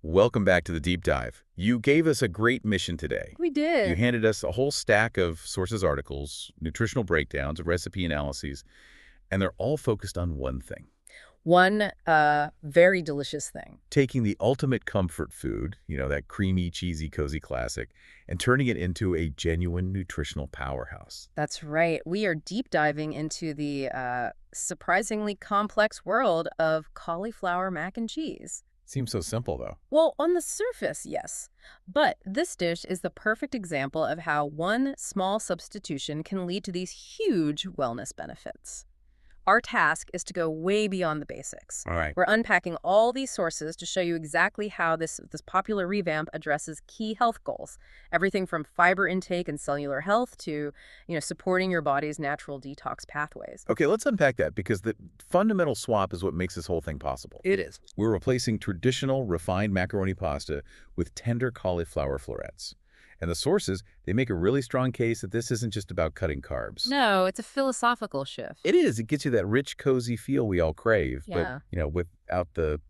welcome back to the deep dive. You gave us a great mission today. We You did. handed us a whole stack of sources articles, nutritional breakdowns, recipe analyses, and they're all focused on one thing. One very delicious thing. Taking the ultimate comfort food, that creamy, cheesy, cozy classic, and turning it into a genuine nutritional powerhouse. That's right. We are deep diving into the surprisingly complex world of cauliflower mac and cheese. Seems so simple, though. Well, on the surface, yes. But this dish is the perfect example of how one small substitution can lead to these huge wellness benefits. Our task is to go way beyond the basics. All right. We're unpacking all these sources to show you exactly how this popular revamp addresses key health goals. Everything from fiber intake and cellular health to, supporting your body's natural detox pathways. Okay, let's unpack that because the fundamental swap is what makes this whole thing possible. It is. We're replacing traditional refined macaroni pasta with tender cauliflower florets. And the sources, they make a really strong case that this isn't just about cutting carbs. No, it's a philosophical shift. It is. It gets you that rich, cozy feel we all crave, Yeah. but, without the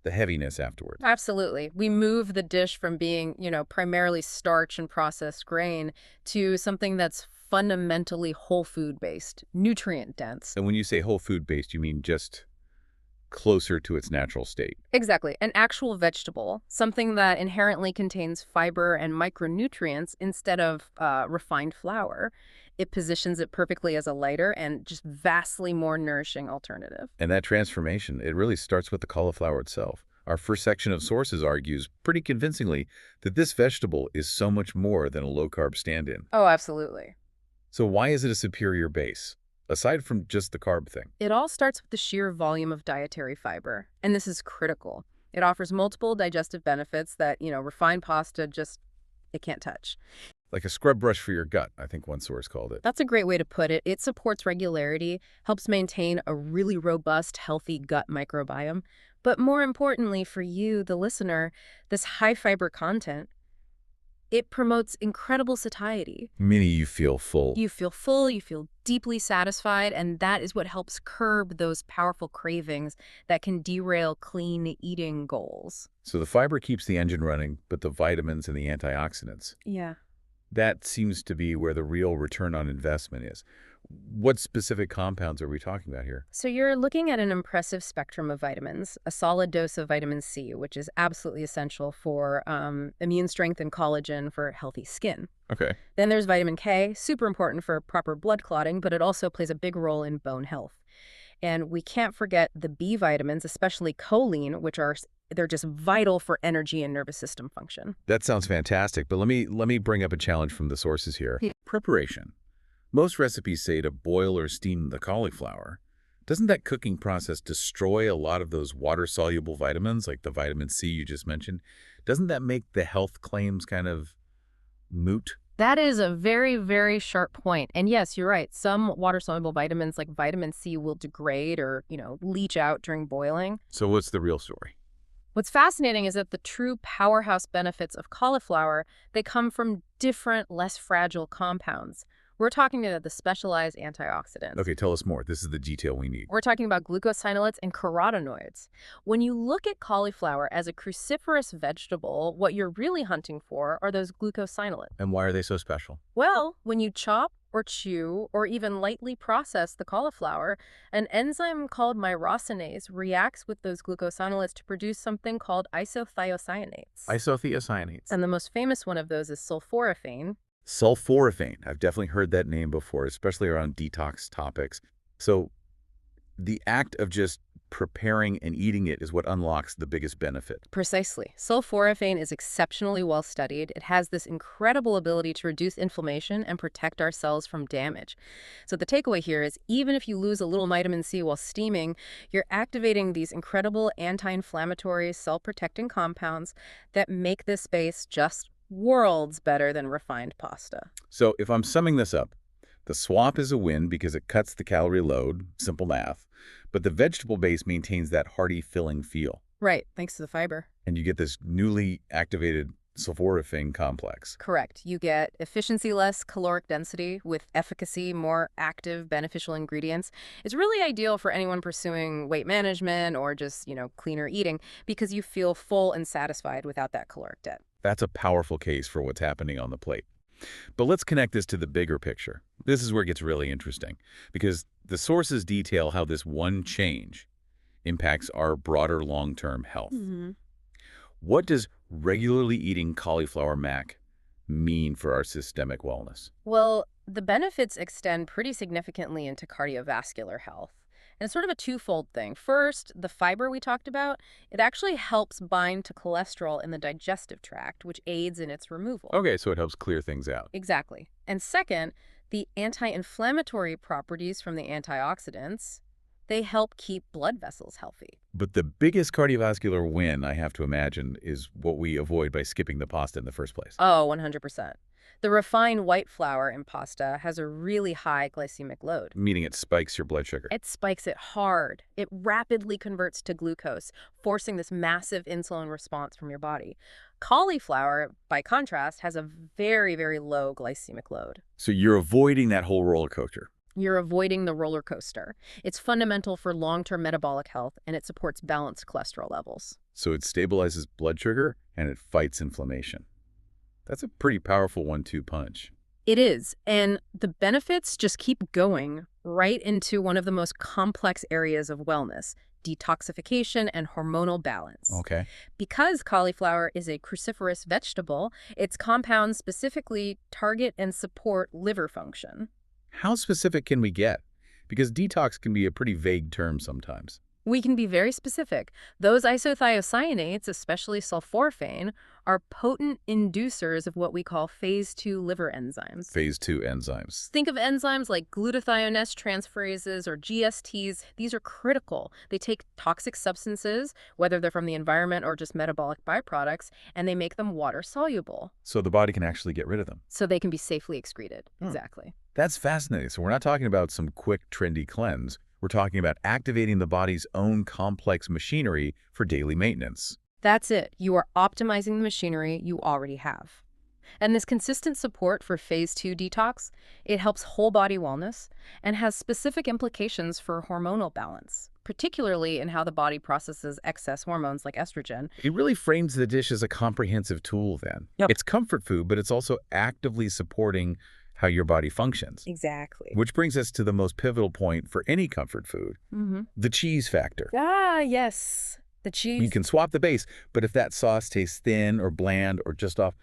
heaviness afterwards. Absolutely. We move the dish from being, primarily starch and processed grain to something that's fundamentally whole food based, nutrient dense. And when you say whole food based, you mean just closer to its natural state. Exactly. An actual vegetable, something that inherently contains fiber and micronutrients instead of refined flour. It positions it perfectly as a lighter and just vastly more nourishing alternative. And that transformation, it really starts with the cauliflower itself. Our first section of sources argues pretty convincingly that this vegetable is so much more than a low-carb stand-in. Oh, absolutely. So why is it a superior base, aside from just the carb thing? It all starts with the sheer volume of dietary fiber, and this is critical. It offers multiple digestive benefits that, refined pasta it can't touch. Like a scrub brush for your gut, I think one source called it. That's a great way to put it. It supports regularity, helps maintain a really robust, healthy gut microbiome. But more importantly for you, the listener, this high fiber content, it promotes incredible satiety. Meaning you feel full. You feel full, you feel deeply satisfied, and that is what helps curb those powerful cravings that can derail clean eating goals. So the fiber keeps the engine running, but the vitamins and the antioxidants, Yeah. that seems to be where the real return on investment is. What specific compounds are we talking about here? So you're looking at an impressive spectrum of vitamins, a solid dose of vitamin C, which is absolutely essential for immune strength and collagen for healthy skin. Okay. Then there's vitamin K, super important for proper blood clotting, but it also plays a big role in bone health. And we can't forget the B vitamins, especially choline, they're just vital for energy and nervous system function. That sounds fantastic, but let me bring up a challenge from the sources here. Yeah. Preparation. Most recipes say to boil or steam the cauliflower. Doesn't that cooking process destroy a lot of those water-soluble vitamins, like the vitamin C you just mentioned? Doesn't that make the health claims kind of moot? That is a very, very sharp point. And yes, you're right. Some water-soluble vitamins like vitamin C will degrade or, leach out during boiling. So what's the real story? What's fascinating is that the true powerhouse benefits of cauliflower, they come from different, less fragile compounds. We're talking about the specialized antioxidants. Okay, tell us more. This is the detail we need. We're talking about glucosinolates and carotenoids. When you look at cauliflower as a cruciferous vegetable, what you're really hunting for are those glucosinolates. And why are they so special? Well, when you chop or chew or even lightly process the cauliflower, an enzyme called myrosinase reacts with those glucosinolates to produce something called isothiocyanates. Isothiocyanates. And the most famous one of those is sulforaphane. Sulforaphane. I've definitely heard that name before, especially around detox topics. So the act of just preparing and eating it is what unlocks the biggest benefit. Precisely. Sulforaphane is exceptionally well studied. It has this incredible ability to reduce inflammation and protect our cells from damage. So the takeaway here is even if you lose a little vitamin C while steaming, you're activating these incredible anti-inflammatory cell-protecting compounds that make this base just worlds better than refined pasta. So if I'm summing this up, the swap is a win because it cuts the calorie load, simple math, but the vegetable base maintains that hearty, filling feel. Right, thanks to the fiber. And you get this newly activated sulforaphane complex. Correct. You get efficiency-less caloric density with efficacy, more active, beneficial ingredients. It's really ideal for anyone pursuing weight management or just, cleaner eating because you feel full and satisfied without that caloric debt. That's a powerful case for what's happening on the plate. But let's connect this to the bigger picture. This is where it gets really interesting, because the sources detail how this one change impacts our broader long-term health. What does regularly eating cauliflower mac mean for our systemic wellness? Well, the benefits extend pretty significantly into cardiovascular health. And it's sort of a twofold thing. First, the fiber we talked about, it actually helps bind to cholesterol in the digestive tract, which aids in its removal. Okay, so it helps clear things out. Exactly. And second, the anti-inflammatory properties from the antioxidants, they help keep blood vessels healthy. But the biggest cardiovascular win, I have to imagine, is what we avoid by skipping the pasta in the first place. Oh, 100%. The refined white flour in pasta has a really high glycemic load. Meaning it spikes your blood sugar. It spikes it hard. It rapidly converts to glucose, forcing this massive insulin response from your body. Cauliflower, by contrast, has a very, very low glycemic load. So you're avoiding that whole roller coaster. You're avoiding the roller coaster. It's fundamental for long-term metabolic health, and it supports balanced cholesterol levels. So it stabilizes blood sugar and it fights inflammation. That's a pretty powerful 1-2 punch. It is, and the benefits just keep going right into one of the most complex areas of wellness, detoxification and hormonal balance. Okay. Because cauliflower is a cruciferous vegetable, its compounds specifically target and support liver function. How specific can we get? Because detox can be a pretty vague term sometimes. We can be very specific. Those isothiocyanates, especially sulforaphane, are potent inducers of what we call phase 2 liver enzymes. Phase 2 enzymes. Think of enzymes like glutathione transferases or GSTs. These are critical. They take toxic substances, whether they're from the environment or just metabolic byproducts, and they make them water-soluble. So the body can actually get rid of them. So they can be safely excreted. Exactly. That's fascinating. So we're not talking about some quick, trendy cleanse. We're talking about activating the body's own complex machinery for daily maintenance. That's it. You are optimizing the machinery you already have. And this consistent support for phase 2 detox, it helps whole body wellness and has specific implications for hormonal balance, particularly in how the body processes excess hormones like estrogen. It really frames the dish as a comprehensive tool then. Yep. It's comfort food, but it's also actively supporting how your body functions. Exactly. Which brings us to the most pivotal point for any comfort food, the cheese factor. Ah, yes. The cheese. You can swap the base, but if that sauce tastes thin or bland or just off,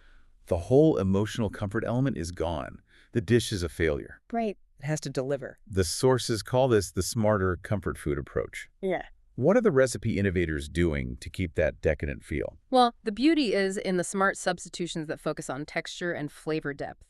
the whole emotional comfort element is gone. The dish is a failure. Right. It has to deliver. The sources call this the smarter comfort food approach. Yeah. What are the recipe innovators doing to keep that decadent feel? Well, the beauty is in the smart substitutions that focus on texture and flavor depth.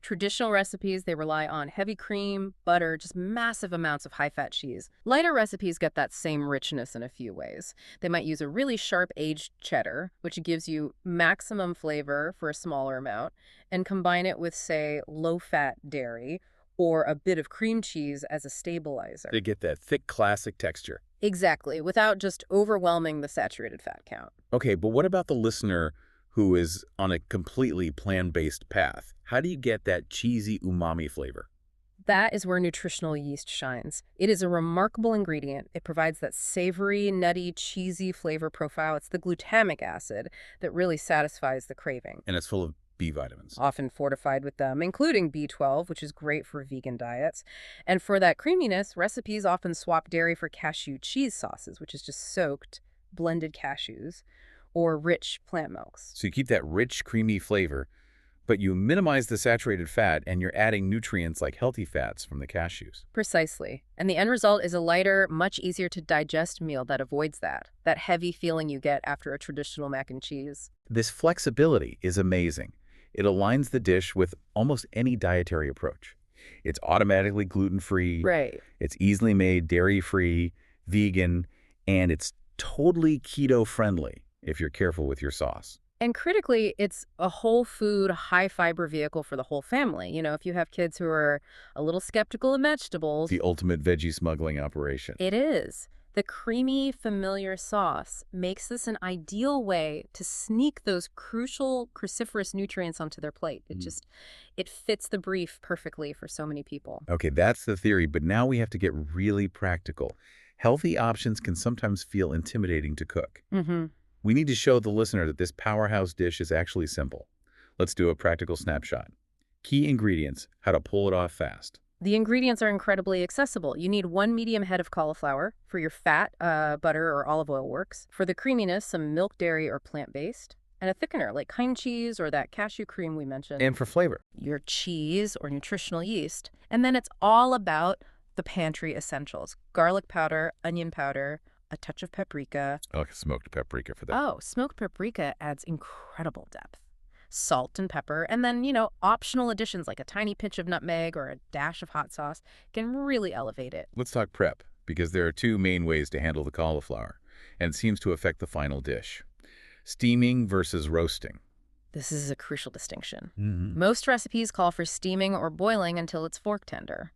Traditional recipes, they rely on heavy cream, butter, just massive amounts of high-fat cheese. Lighter recipes get that same richness in a few ways. They might use a really sharp aged cheddar, which gives you maximum flavor for a smaller amount, and combine it with, say, low-fat dairy or a bit of cream cheese as a stabilizer. They get that thick, classic texture. Exactly, without just overwhelming the saturated fat count. Okay, but what about the listener who is on a completely plant-based path? How do you get that cheesy umami flavor? That is where nutritional yeast shines. It is a remarkable ingredient. It provides that savory, nutty, cheesy flavor profile. It's the glutamic acid that really satisfies the craving. And it's full of B vitamins. Often fortified with them, including B12, which is great for vegan diets. And for that creaminess, recipes often swap dairy for cashew cheese sauces, which is just soaked, blended cashews, or rich plant milks. So you keep that rich, creamy flavor, but you minimize the saturated fat and you're adding nutrients like healthy fats from the cashews. Precisely. And the end result is a lighter, much easier to digest meal that avoids that heavy feeling you get after a traditional mac and cheese. This flexibility is amazing. It aligns the dish with almost any dietary approach. It's automatically gluten-free. Right. It's easily made dairy-free, vegan, and it's totally keto-friendly if you're careful with your sauce. And critically, it's a whole food, high-fiber vehicle for the whole family. You know, if you have kids who are a little skeptical of vegetables. The ultimate veggie smuggling operation. It is. The creamy, familiar sauce makes this an ideal way to sneak those crucial cruciferous nutrients onto their plate. It fits the brief perfectly for so many people. Okay, that's the theory, but now we have to get really practical. Healthy options can sometimes feel intimidating to cook. Mm-hmm. We need to show the listener that this powerhouse dish is actually simple. Let's do a practical snapshot. Key ingredients, how to pull it off fast. The ingredients are incredibly accessible. You need 1 medium head of cauliflower. For your fat, butter or olive oil works. For the creaminess, some milk, dairy, or plant-based. And a thickener like kind cheese or that cashew cream we mentioned. And for flavor. Your cheese or nutritional yeast. And then it's all about the pantry essentials. Garlic powder, onion powder, a touch of paprika. I like smoked paprika for that. Oh, smoked paprika adds incredible depth. Salt and pepper, and then, optional additions like a tiny pinch of nutmeg or a dash of hot sauce can really elevate it. Let's talk prep, because there are two main ways to handle the cauliflower, and it seems to affect the final dish. Steaming versus roasting. This is a crucial distinction. Mm-hmm. Most recipes call for steaming or boiling until it's fork tender.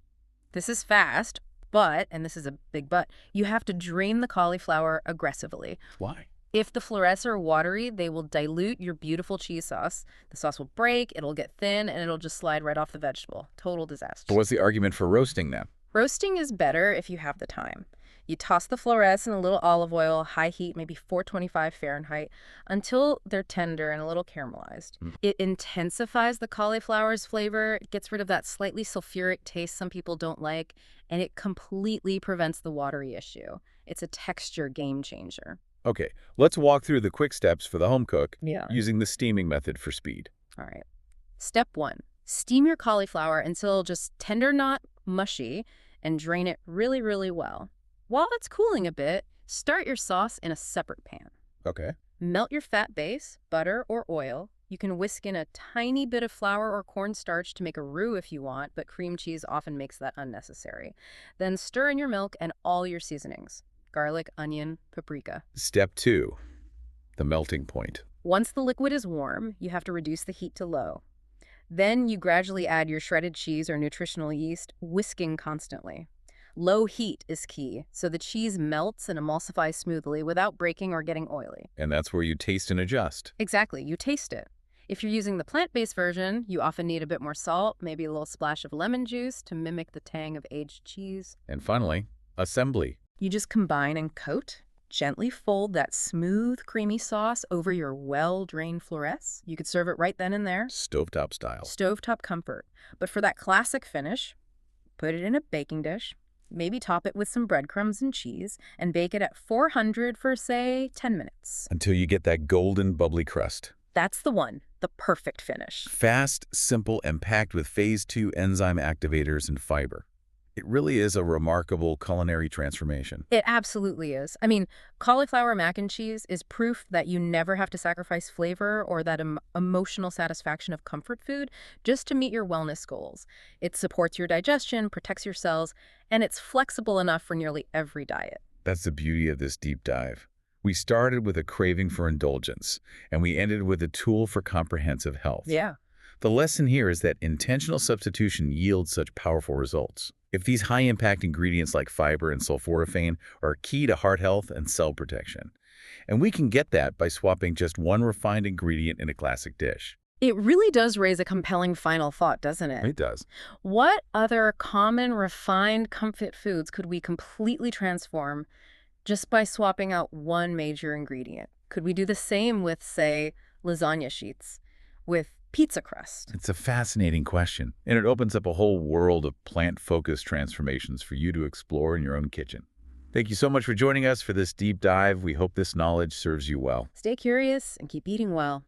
This is fast, but, and this is a big but, you have to drain the cauliflower aggressively. Why? If the florets are watery, they will dilute your beautiful cheese sauce. The sauce will break, it'll get thin, and it'll just slide right off the vegetable. Total disaster. But what's the argument for roasting then? Roasting is better if you have the time. You toss the florets in a little olive oil, high heat, maybe 425 Fahrenheit, until they're tender and a little caramelized. It intensifies the cauliflower's flavor, gets rid of that slightly sulfuric taste some people don't like, and it completely prevents the watery issue. It's a texture game changer. Okay, let's walk through the quick steps for the home cook Yeah. using the steaming method for speed. All right. Step 1. Steam your cauliflower until just tender, not mushy, and drain it really, really well. While it's cooling a bit, start your sauce in a separate pan. Okay. Melt your fat base, butter or oil. You can whisk in a tiny bit of flour or cornstarch to make a roux if you want, but cream cheese often makes that unnecessary. Then stir in your milk and all your seasonings. Garlic, onion, paprika. Step 2, the melting point. Once the liquid is warm, you have to reduce the heat to low. Then you gradually add your shredded cheese or nutritional yeast, whisking constantly. Low heat is key, so the cheese melts and emulsifies smoothly without breaking or getting oily. And that's where you taste and adjust. Exactly, you taste it. If you're using the plant-based version, you often need a bit more salt, maybe a little splash of lemon juice to mimic the tang of aged cheese. And finally, assembly. You just combine and coat. Gently fold that smooth, creamy sauce over your well-drained florets. You could serve it right then and there. Stovetop style. Stovetop comfort. But for that classic finish, put it in a baking dish. Maybe top it with some breadcrumbs and cheese and bake it at 400 for, say, 10 minutes. Until you get that golden, bubbly crust. That's the one. The perfect finish. Fast, simple, and packed with phase 2 enzyme activators and fiber. It really is a remarkable culinary transformation. It absolutely is. I mean, cauliflower mac and cheese is proof that you never have to sacrifice flavor or that emotional satisfaction of comfort food just to meet your wellness goals. It supports your digestion, protects your cells, and it's flexible enough for nearly every diet. That's the beauty of this deep dive. We started with a craving for indulgence, and we ended with a tool for comprehensive health. Yeah. The lesson here is that intentional substitution yields such powerful results. If these high-impact ingredients like fiber and sulforaphane are key to heart health and cell protection, and we can get that by swapping just one refined ingredient in a classic dish. It really does raise a compelling final thought, doesn't it? It does. What other common refined comfort foods could we completely transform just by swapping out one major ingredient? Could we do the same with, say, lasagna sheets, with pizza crust? It's a fascinating question, and it opens up a whole world of plant-focused transformations for you to explore in your own kitchen. Thank you so much for joining us for this deep dive. We hope this knowledge serves you well. Stay curious and keep eating well.